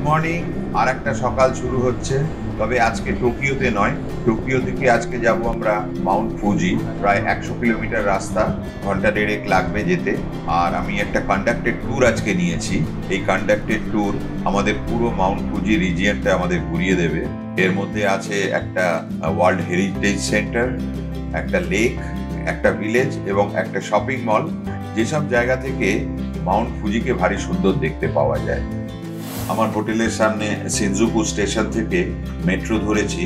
Morning. আর একটা সকাল শুরু হচ্ছে, তবে আজকে টোকিওতে নয়। টোকিও থেকে আজকে যাব আমরা মাউন্ট ফুজি। প্রায় 100 কিলোমিটার রাস্তা, ঘন্টা দেড়েক লাগবে যেতে। আর আমি একটা কন্ডাক্টেড ট্যুর আজকে নিয়েছি। এই কন্ডাক্টেড ট্যুর আমাদের পুরো মাউন্ট ফুজি রিজিয়নটা আমাদের ঘুরিয়ে দেবে। এর মধ্যে আছে একটা ওয়ার্ল্ড হেরিটেজ সেন্টার, একটা লেক, একটা ভিলেজ এবং একটা শপিং মল, যেসব জায়গা থেকে মাউন্ট ফুজিকে ভারী সুন্দর দেখতে পাওয়া যায়। আমার হোটেলের সামনে শিনজুকু স্টেশন থেকে মেট্রো ধরেছি,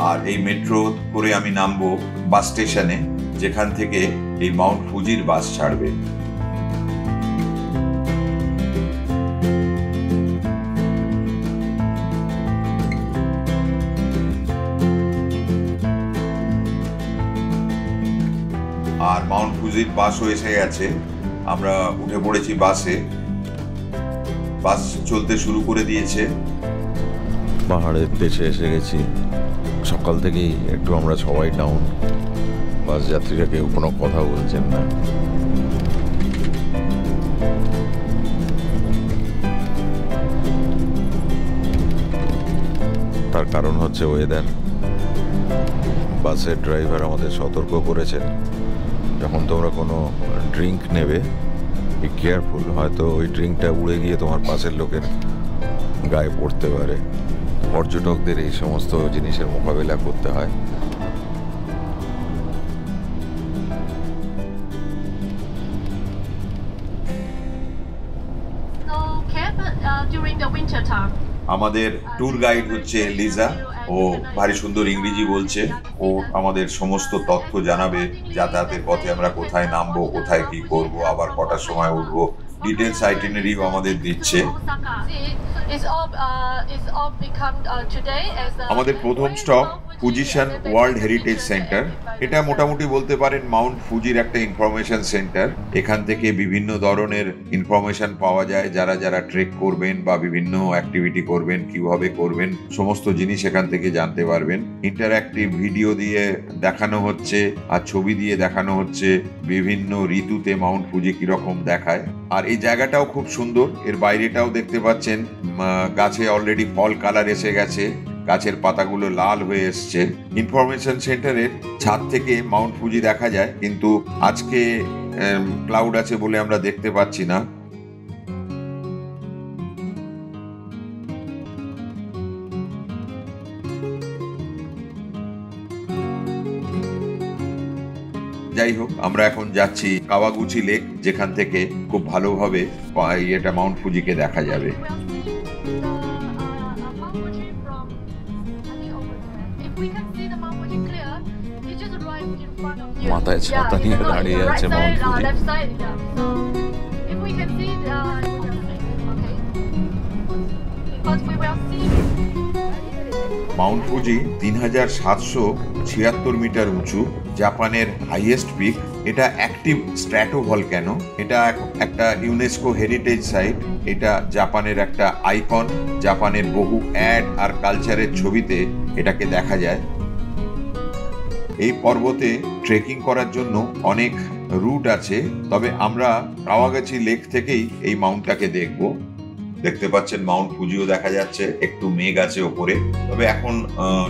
আর এই মেট্রো করে আমি নামবো বাস স্টেশনে, যেখান থেকে এই মাউন্ট ফুজির বাস ছাড়বে। আর মাউন্ট ফুজির বাসও এসে গেছে, আমরা উঠে পড়েছি বাসে। বাস চলতে শুরু করে দিয়েছে। পাহাড়ের দেশে এসে গেছি। সকাল থেকেই একটু আমরা সবাই ডাউন। বাস যাত্রীরা কেউ কোনো কথা বলছেন না। তার কারণ হচ্ছে ওয়েদার। বাসের ড্রাইভার আমাদের সতর্ক করেছেন, যখন তোমরা কোনো ড্রিঙ্ক নেবে, বি কেয়ারফুল, হয়তো ওই ড্রিঙ্কটা উড়ে গিয়ে তোমার পাশের লোকের গায়ে পড়তে পারে। পর্যটকদের এই সমস্ত জিনিসের মোকাবিলা করতে হয়। আমাদের ট্যুর গাইড হচ্ছে লিজা। ও ভারী সুন্দর ইংরেজি বলছে। ও আমাদের সমস্ত তথ্য জানাবে, যাতায়াতের পথে আমরা কোথায় নামবো, কোথায় কি করব, আবার কটার সময় উঠবো, ডিটেলস আইটিনারিও আমাদের দিচ্ছে। আমাদের প্রথম স্টপ ফুজিশান ওয়ার্ল্ড হেরিটেজ সেন্টার। এটা মোটামুটি বলতে পারেন মাউন্ট ফুজির একটা ইনফরমেশন সেন্টার। এখান থেকে বিভিন্ন ধরনের ইনফরমেশন পাওয়া যায়। যারা যারা ট্রেক করবেন বা বিভিন্ন অ্যাক্টিভিটি করবেন, কিভাবে করবেন, সমস্ত জিনিস এখান থেকে জানতে পারবেন। ইন্টারঅ্যাক্টিভ ভিডিও দিয়ে দেখানো হচ্ছে আর ছবি দিয়ে দেখানো হচ্ছে বিভিন্ন ঋতুতে মাউন্ট ফুজি কিরকম দেখায়। আর এই জায়গাটাও খুব সুন্দর। এর বাইরেটাও দেখতে পাচ্ছেন গাছে অলরেডি ফল কালার এসে গেছে, গাছের পাতাগুলো লাল হয়ে এসছে। ইনফরমেশন সেন্টারের ছাদ থেকে মাউন্ট ফুজি দেখা যায়, কিন্তু আজকে ক্লাউড আছে বলে আমরা দেখতে পাচ্ছি না। যাই হোক, আমরা এখন যাচ্ছি কাওয়াগুচি লেক, যেখান থেকে খুব ভালোভাবে এটা মাউন্ট ফুজিকে দেখা যাবে। মাথায় ছাতা নিয়ে দাঁড়িয়ে আছে Mount Fuji. Mount Fuji 3776 metre উঁচু, জাপানের হাইয়েস্ট পিক। এটা অ্যাক্টিভ স্ট্র্যাটোভলক্যানো। এটা একটা ইউনেস্কো হেরিটেজ সাইট। এটা জাপানের একটা আইকন। জাপানের বহু অ্যাড আর কালচারের ছবিতে এটাকে দেখা যায়। এই পর্বতে ট্রেকিং করার জন্য অনেক রুট আছে, তবে আমরা কাওয়াগুচি লেক থেকেই এই মাউন্টটাকে দেখব। দেখতে পাচ্ছেন মাউন্ট ফুজিও দেখা যাচ্ছে, একটু মেঘ আছে ওপরে। তবে এখন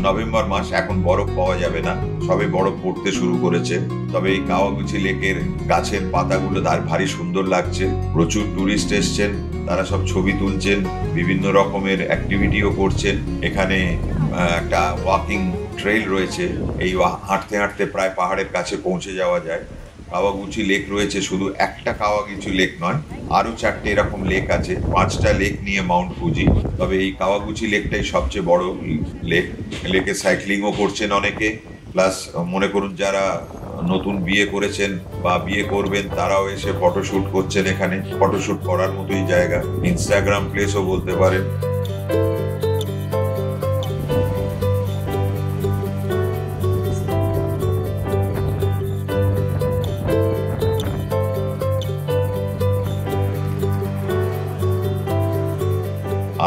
নভেম্বর মাস, এখন বরফ পাওয়া যাবে না, সবে বরফ পড়তে শুরু করেছে। তবে এই কাওয়াগুচি লেকের গাছের পাতাগুলো তার ভারী সুন্দর লাগছে। প্রচুর টুরিস্ট এসছেন, তারা সব ছবি তুলছেন, বিভিন্ন রকমের অ্যাক্টিভিটিও করছেন। এখানে একটা ওয়াকিং ট্রেইল রয়েছে। এই হাঁটতে হাঁটতে প্রায় পাহাড়ের কাছে পৌঁছে যাওয়া যায়। কাওয়াগুচি লেক রয়েছে, শুধু একটা কাওয়াগুচি লেক নয়, আরো 4টে এরকম লেক আছে। 5টা লেক নিয়ে মাউন্ট ফুজি। তবে এই কাওয়াগুচি লেকটাই সবচেয়ে বড় লেক। লেকে সাইক্লিংও করছেন অনেকে। প্লাস মনে করুন যারা নতুন বিয়ে করেছেন বা বিয়ে করবেন, তারাও এসে ফটোশুট করছেন। এখানে ফটোশুট করার মতোই জায়গা, ইনস্টাগ্রাম প্লেসও বলতে পারেন।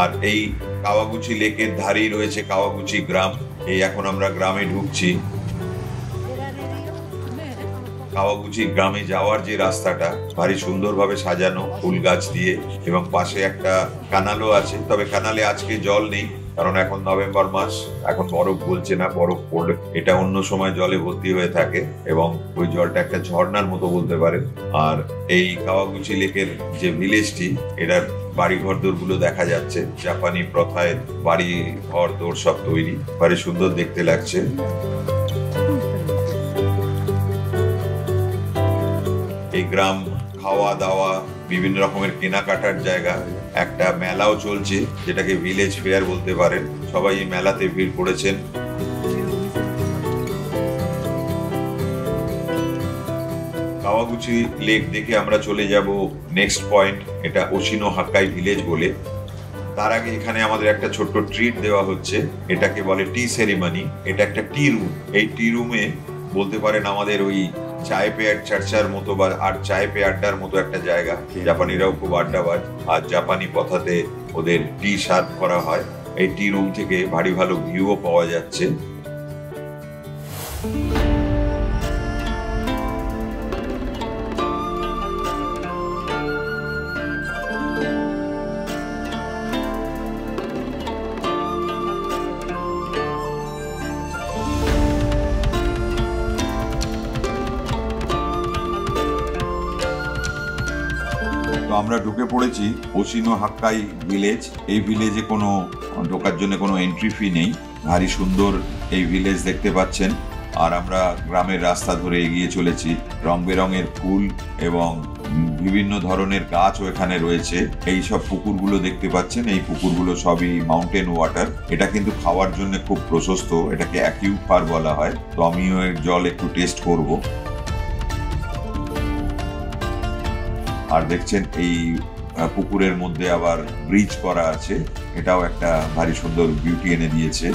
আর এই কাওয়াগুচি লেকের ধারেই রয়েছে কাওয়াগুচি গ্রাম। এই এখন আমরা গ্রামে ঢুকছি। কাওয়াগুচি গ্রামে যাওয়ার যে রাস্তাটা ভারী সুন্দরভাবে সাজানো ফুল গাছ দিয়ে, এবং পাশে একটা কানালও আছে। তবে কানালে আজকে জল নেই, কারণ এখন নভেম্বর মাস, এখন বরফ গলছে না। বরফ পড়লে এটা অন্য সময় জলে ভর্তি হয়ে থাকে, এবং ওই জলটা একটা ঝর্ণার মতো বলতে পারেন। আর এই কাওয়াগুচি লেকের যে ভিলেজটি, এটার বাড়ি ঘর দোরগুলো দেখা যাচ্ছে, জাপানি প্রথায় বাড়ি ঘর দোর সব তৈরি, ভারী সুন্দর দেখতে লাগছে। এই গ্রাম খাওয়া দাওয়া, বিভিন্ন রকমের কেনাকাটার জায়গা, একটা মেলাও চলছে যেটাকে ভিলেজ ফেয়ার বলতে পারেন। সবাই এই মেলাতে ভিড় করেছেন। কাওয়াগুচি লেক দেখে আমরা চলে যাব নেক্সট পয়েন্ট, এটা ওশিনো হাক্কাই ভিলেজ বলে। তার আগে এখানে আমাদের একটা ছোট্ট ট্রিট দেওয়া হচ্ছে, এটাকে বলে টি সেরিমনি। এটা একটা টি রুম। এই টি রুমে বলতে পারেন আমাদের ওই চায় পে চর্চার মতো বা আর চায় পে আড্ডার মতো একটা জায়গা। জাপানিরাও খুব আড্ডাবাজ, আর জাপানি পথাতে ওদের টি সার্ভ করা হয়। এই টি রুম থেকে ভারী ভালো ভিউও পাওয়া যাচ্ছে। তো আমরা ঢুকে পড়েছি ওশিনো হাক্কাই ভিলেজ। এই ভিলেজে কোনো ঢোকার জন্য কোনো এন্ট্রি ফি নেই। ভারী সুন্দর এই ভিলেজ দেখতে পাচ্ছেন। আর আমরা গ্রামের রাস্তা ধরে এগিয়ে চলেছি। রং বেরঙের ফুল এবং বিভিন্ন ধরনের গাছও এখানে রয়েছে। এই সব পুকুরগুলো দেখতে পাচ্ছেন, এই পুকুরগুলো সবই মাউন্টেন ওয়াটার। এটা কিন্তু খাওয়ার জন্য খুব প্রশস্ত, এটাকে অ্যাকিউফার বলা হয়। তো আমিও এর জল একটু টেস্ট করব। আর দেখছেন এই পুকুরের মধ্যে আবার ব্রিজ করা আছে, এটাও একটা ভারী সুন্দর বিউটি এনে দিয়েছে।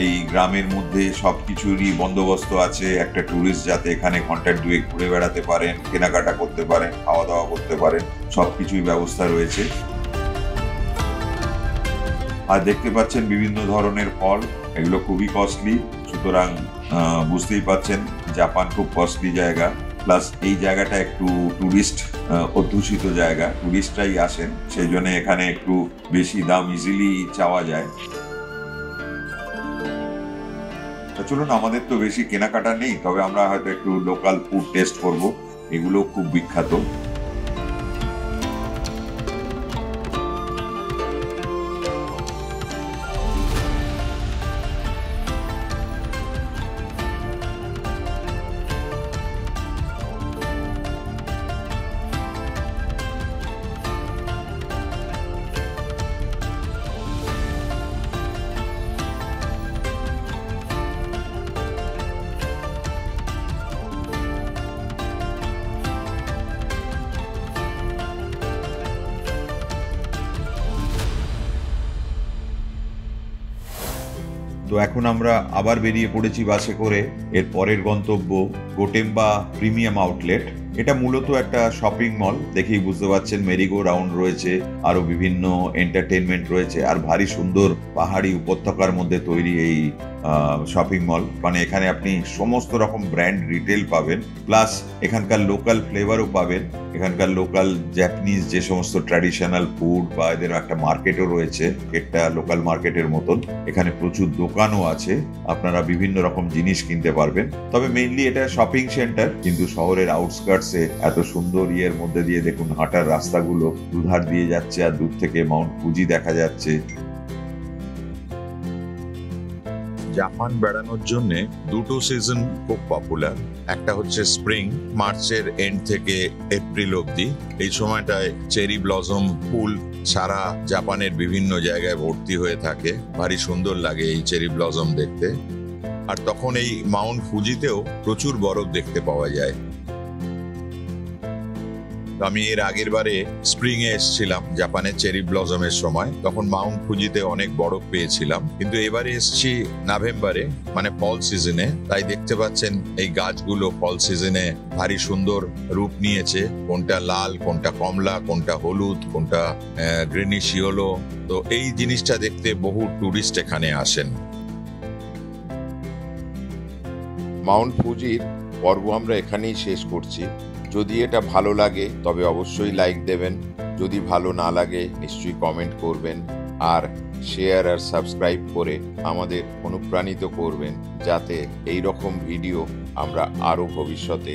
এই গ্রামের মধ্যে সবকিছুরই বন্দোবস্ত আছে, একটা ট্যুরিস্ট যাতে এখানে ঘন্টা দুয়েক ঘুরে বেড়াতে পারেন, কেনাকাটা করতে পারেন, খাওয়া দাওয়া করতে পারেন, সবকিছুই ব্যবস্থা রয়েছে। আর দেখতে পাচ্ছেন বিভিন্ন ধরনের ফল, এগুলো খুবই কস্টলি। সুতরাং বুঝতেই পাচ্ছেন জাপান খুব কস্টলি জায়গা। প্লাস এই জায়গাটা একটু টুরিস্ট অধ্যুষিত জায়গা, টুরিস্টরাই আসেন, সেই জন্য এখানে একটু বেশি দাম ইজিলি চাওয়া যায়। চলুন, আমাদের তো বেশি কেনাকাটা নেই, তবে আমরা হয়তো একটু লোকাল ফুড টেস্ট করব, এগুলো খুব বিখ্যাত। তো এখন আমরা আবার বেরিয়ে পড়েছি বাসে করে। এর পরের গন্তব্য গোটেম্বা প্রিমিয়াম আউটলেট। এটা মূলত একটা শপিং মল, দেখেই বুঝতে পারছেন। মেরিগো রাউন্ড রয়েছে, আরো বিভিন্ন এন্টারটেনমেন্ট রয়েছে, আর ভারী সুন্দর পাহাড়ি উপত্যকার মধ্যে তৈরি এই শপিং মল। মানে এখানে আপনি সমস্ত রকম ব্র্যান্ড রিটেল পাবেন, প্লাস এখানকার লোকাল ফ্লেভারও পাবেন। এখানকার লোকাল জাপানিজ যে সমস্ত ট্র্যাডিশনাল ফুড, বা এদের একটা মার্কেটও রয়েছে, একটা লোকাল মার্কেটের মতন। এখানে প্রচুর দোকানও আছে, আপনারা বিভিন্ন রকম জিনিস কিনতে পারবেন। তবে মেইনলি এটা শপিং সেন্টার, কিন্তু শহরের আউটস্কার্টসে এত সুন্দর ইয়ের মধ্যে দিয়ে দেখুন হাঁটার রাস্তাগুলো দুধার দিয়ে যাচ্ছে, আর দূর থেকে মাউন্ট ফুজি দেখা যাচ্ছে। জাপান বেড়ানোর জন্য দুটো সিজন খুব পপুলার। একটা হচ্ছে স্প্রিং, মার্চের এন্ড থেকে এপ্রিল অবধি। এই সময়টায় চেরি ব্লসম ফুল সারা জাপানের বিভিন্ন জায়গায় ভর্তি হয়ে থাকে, ভারী সুন্দর লাগে এই চেরি ব্লসম দেখতে। আর তখন এই মাউন্ট ফুজিতেও প্রচুর বরফ দেখতে পাওয়া যায়। আমি এর আগের বারে স্প্রিং এ এসেছিলাম জাপানের চেরি ব্লসমের সময়, তখন মাউন্ট ফুজিতে অনেক বরফ পেয়েছিলাম। কিন্তু এবারে এসেছি নভেম্বরে, মানে ফল সিজনে। তাই দেখতে পাচ্ছেন এই গাছগুলো ফল সিজনে ভারী সুন্দর রূপ নিয়েছে, কোনটা লাল, কোনটা কমলা, কোনটা হলুদ, কোনটা গ্রিনিশ ইয়েলো। তো এই জিনিসটা দেখতে বহু টুরিস্ট এখানে আসেন। মাউন্ট ফুজির পর্ব আমরা এখানেই শেষ করছি। যদি এটা ভালো লাগে তবে অবশ্যই লাইক দেবেন, যদি ভালো না লাগে নিশ্চয়ই কমেন্ট করবেন, আর শেয়ার আর সাবস্ক্রাইব করে আমাদের অনুপ্রাণিত করবেন যাতে এই রকম ভিডিও আমরা আরও ভবিষ্যতে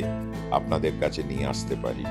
আপনাদের কাছে নিয়ে আসতে পারি।